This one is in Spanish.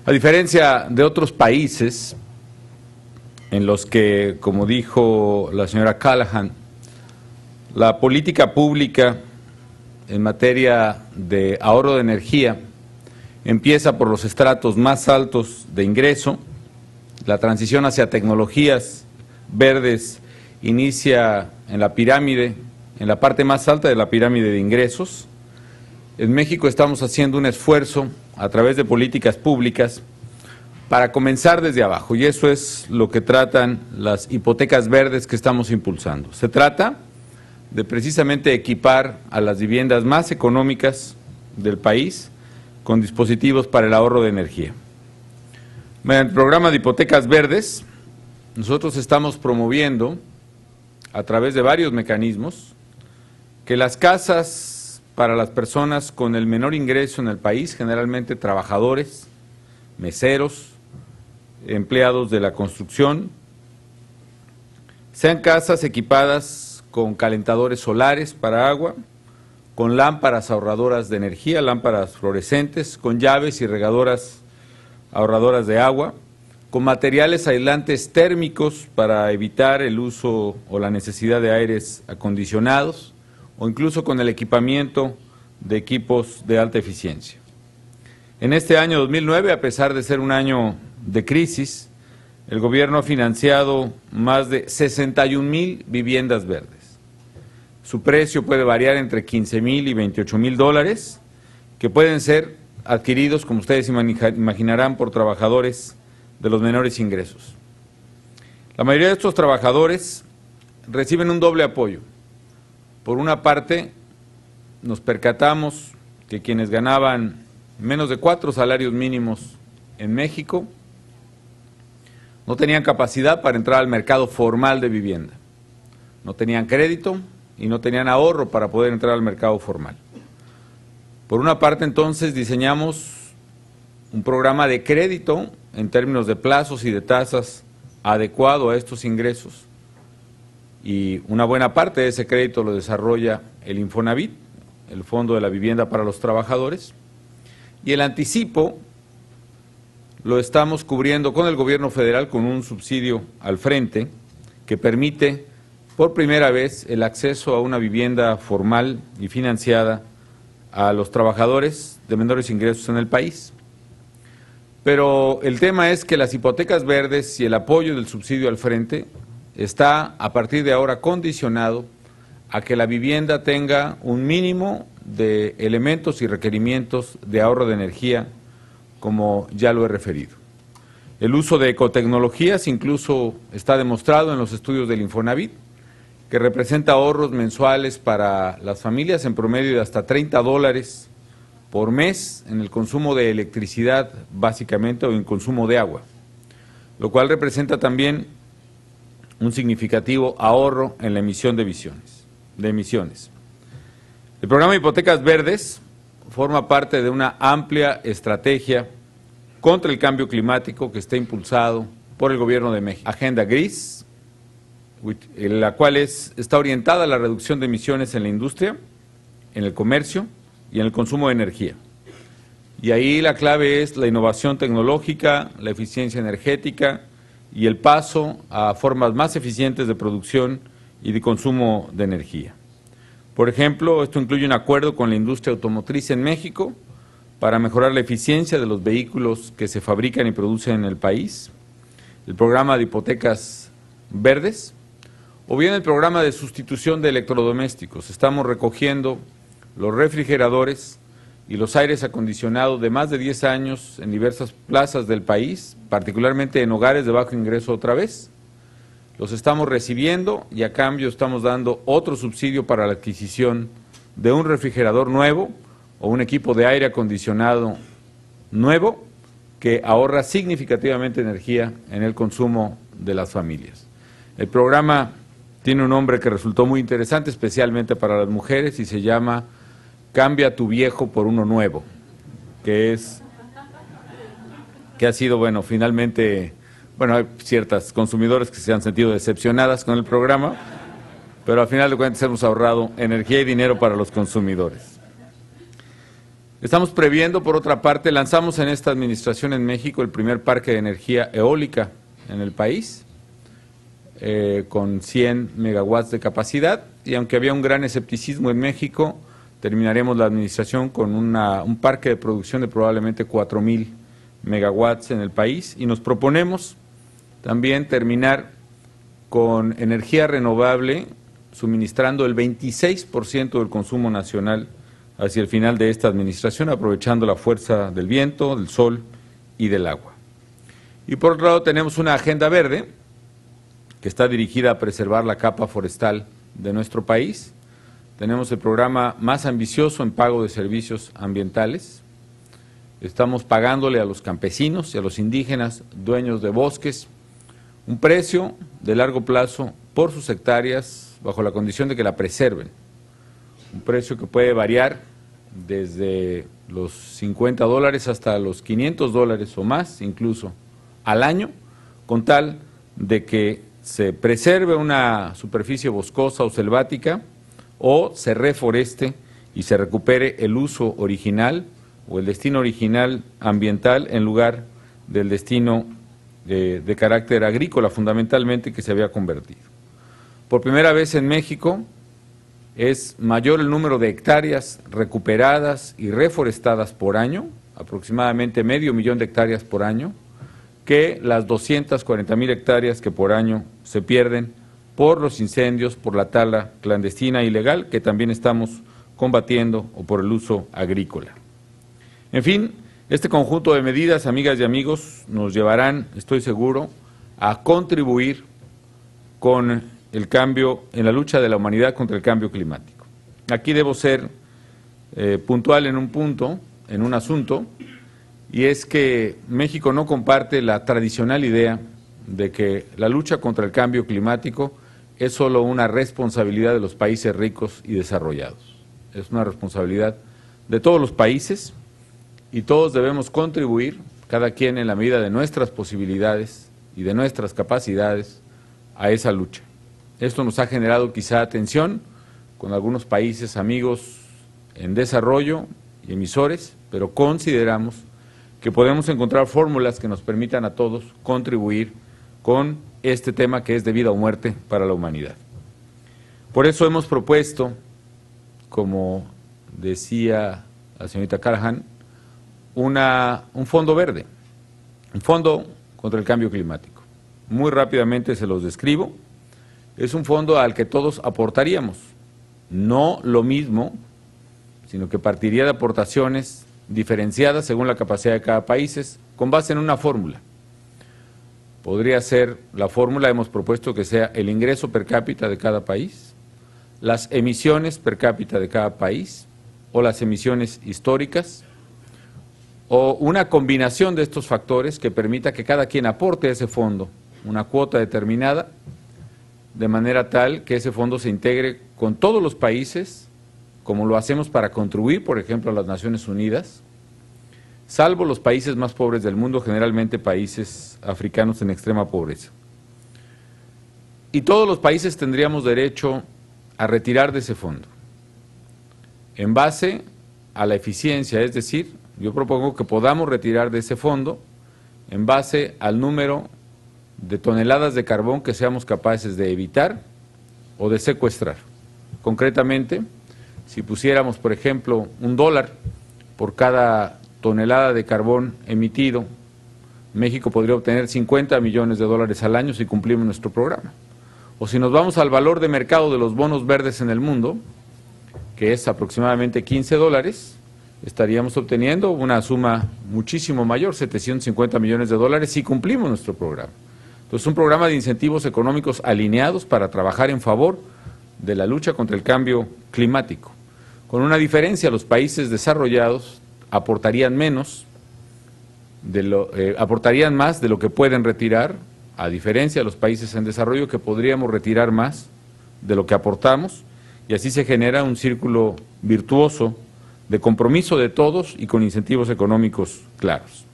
A diferencia de otros países en los que, como dijo la señora Callahan, la política pública en materia de ahorro de energía empieza por los estratos más altos de ingreso, la transición hacia tecnologías verdes inicia en la pirámide, en la parte más alta de la pirámide de ingresos. En México estamos haciendo un esfuerzo a través de políticas públicas para comenzar desde abajo, y eso es lo que tratan las hipotecas verdes que estamos impulsando. Se trata de precisamente equipar a las viviendas más económicas del país con dispositivos para el ahorro de energía. Mediante el programa de hipotecas verdes, nosotros estamos promoviendo, a través de varios mecanismos, que las casas para las personas con el menor ingreso en el país, generalmente trabajadores, meseros, empleados de la construcción, sean casas equipadas con calentadores solares para agua, con lámparas ahorradoras de energía, lámparas fluorescentes, con llaves y regadoras ahorradoras de agua, con materiales aislantes térmicos para evitar el uso o la necesidad de aires acondicionados, o incluso con el equipamiento de equipos de alta eficiencia. En este año 2009, a pesar de ser un año de crisis, el gobierno ha financiado más de 61,000 viviendas verdes. Su precio puede variar entre 15,000 y 28,000 dólares, que pueden ser adquiridos, como ustedes imaginarán, por trabajadores de los menores ingresos. La mayoría de estos trabajadores reciben un doble apoyo. Por una parte, nos percatamos que quienes ganaban menos de 4 salarios mínimos en México no tenían capacidad para entrar al mercado formal de vivienda. No tenían crédito y no tenían ahorro para poder entrar al mercado formal. Por una parte, entonces, diseñamos un programa de crédito en términos de plazos y de tasas adecuado a estos ingresos. Y una buena parte de ese crédito lo desarrolla el Infonavit, el Fondo de la Vivienda para los Trabajadores, y el anticipo lo estamos cubriendo con el gobierno federal con un subsidio al frente que permite por primera vez el acceso a una vivienda formal y financiada a los trabajadores de menores ingresos en el país. Pero el tema es que las hipotecas verdes y el apoyo del subsidio al frente está a partir de ahora condicionado a que la vivienda tenga un mínimo de elementos y requerimientos de ahorro de energía, como ya lo he referido. El uso de ecotecnologías incluso está demostrado en los estudios del Infonavit, que representa ahorros mensuales para las familias en promedio de hasta 30 dólares por mes en el consumo de electricidad, básicamente, o en consumo de agua, lo cual representa también un significativo ahorro en la emisión de emisiones. El programa de hipotecas verdes forma parte de una amplia estrategia contra el cambio climático que está impulsado por el Gobierno de México. Agenda Gris, la cual está orientada a la reducción de emisiones en la industria, en el comercio y en el consumo de energía. Y ahí la clave es la innovación tecnológica, la eficiencia energética y el paso a formas más eficientes de producción y de consumo de energía. Por ejemplo, esto incluye un acuerdo con la industria automotriz en México para mejorar la eficiencia de los vehículos que se fabrican y producen en el país, el programa de hipotecas verdes, o bien el programa de sustitución de electrodomésticos. Estamos recogiendo los refrigeradores y los aires acondicionados de más de 10 años en diversas plazas del país, particularmente en hogares de bajo ingreso otra vez. Los estamos recibiendo y a cambio estamos dando otro subsidio para la adquisición de un refrigerador nuevo o un equipo de aire acondicionado nuevo que ahorra significativamente energía en el consumo de las familias. El programa tiene un nombre que resultó muy interesante, especialmente para las mujeres, y se llama Cambia tu viejo por uno nuevo, que ha sido, bueno, finalmente, bueno, hay ciertas consumidores que se han sentido decepcionadas con el programa, pero al final de cuentas hemos ahorrado energía y dinero para los consumidores. Estamos previendo, por otra parte, lanzamos en esta administración en México el primer parque de energía eólica en el país, con 100 megawatts de capacidad, y aunque había un gran escepticismo en México, terminaremos la administración con un parque de producción de probablemente 4,000 megawatts en el país, y nos proponemos también terminar con energía renovable, suministrando el 26% del consumo nacional hacia el final de esta administración, aprovechando la fuerza del viento, del sol y del agua. Y por otro lado tenemos una agenda verde que está dirigida a preservar la capa forestal de nuestro país. Tenemos el programa más ambicioso en pago de servicios ambientales. Estamos pagándole a los campesinos y a los indígenas, dueños de bosques, un precio de largo plazo por sus hectáreas, bajo la condición de que la preserven. Un precio que puede variar desde los $50 hasta los $500 o más, incluso al año, con tal de que se preserve una superficie boscosa o selvática, o se reforeste y se recupere el uso original o el destino original ambiental en lugar del destino de carácter agrícola, fundamentalmente, que se había convertido. Por primera vez en México es mayor el número de hectáreas recuperadas y reforestadas por año, aproximadamente 500,000 de hectáreas por año, que las 240,000 hectáreas que por año se pierden por los incendios, por la tala clandestina e ilegal, que también estamos combatiendo, o por el uso agrícola. En fin, este conjunto de medidas, amigas y amigos, nos llevarán, estoy seguro, a contribuir con el cambio, en la lucha de la humanidad contra el cambio climático. Aquí debo ser puntual en un punto, en un asunto, y es que México no comparte la tradicional idea de que la lucha contra el cambio climático es solo una responsabilidad de los países ricos y desarrollados. Es una responsabilidad de todos los países y todos debemos contribuir, cada quien en la medida de nuestras posibilidades y de nuestras capacidades, a esa lucha. Esto nos ha generado quizá tensión con algunos países amigos en desarrollo y emisores, pero consideramos que podemos encontrar fórmulas que nos permitan a todos contribuir con este tema que es de vida o muerte para la humanidad. Por eso hemos propuesto, como decía la señorita Callahan, un fondo verde, un fondo contra el cambio climático. Muy rápidamente se los describo. Es un fondo al que todos aportaríamos, no lo mismo, sino que partiría de aportaciones diferenciadas según la capacidad de cada país, con base en una fórmula. Podría ser la fórmula, hemos propuesto que sea el ingreso per cápita de cada país, las emisiones per cápita de cada país, o las emisiones históricas, o una combinación de estos factores que permita que cada quien aporte a ese fondo una cuota determinada, de manera tal que ese fondo se integre con todos los países, como lo hacemos para contribuir, por ejemplo, a las Naciones Unidas, salvo los países más pobres del mundo, generalmente países africanos en extrema pobreza. Y todos los países tendríamos derecho a retirar de ese fondo, en base a la eficiencia, es decir, yo propongo que podamos retirar de ese fondo en base al número de toneladas de carbón que seamos capaces de evitar o de secuestrar. Concretamente, si pusiéramos, por ejemplo, $1 por cada tonelada de carbón emitido, México podría obtener $50 millones al año si cumplimos nuestro programa. O si nos vamos al valor de mercado de los bonos verdes en el mundo, que es aproximadamente $15, estaríamos obteniendo una suma muchísimo mayor, $750 millones, si cumplimos nuestro programa. Entonces, un programa de incentivos económicos alineados para trabajar en favor de la lucha contra el cambio climático. Con una diferencia, los países desarrollados aportarían más de lo que pueden retirar, a diferencia de los países en desarrollo que podríamos retirar más de lo que aportamos, y así se genera un círculo virtuoso de compromiso de todos y con incentivos económicos claros.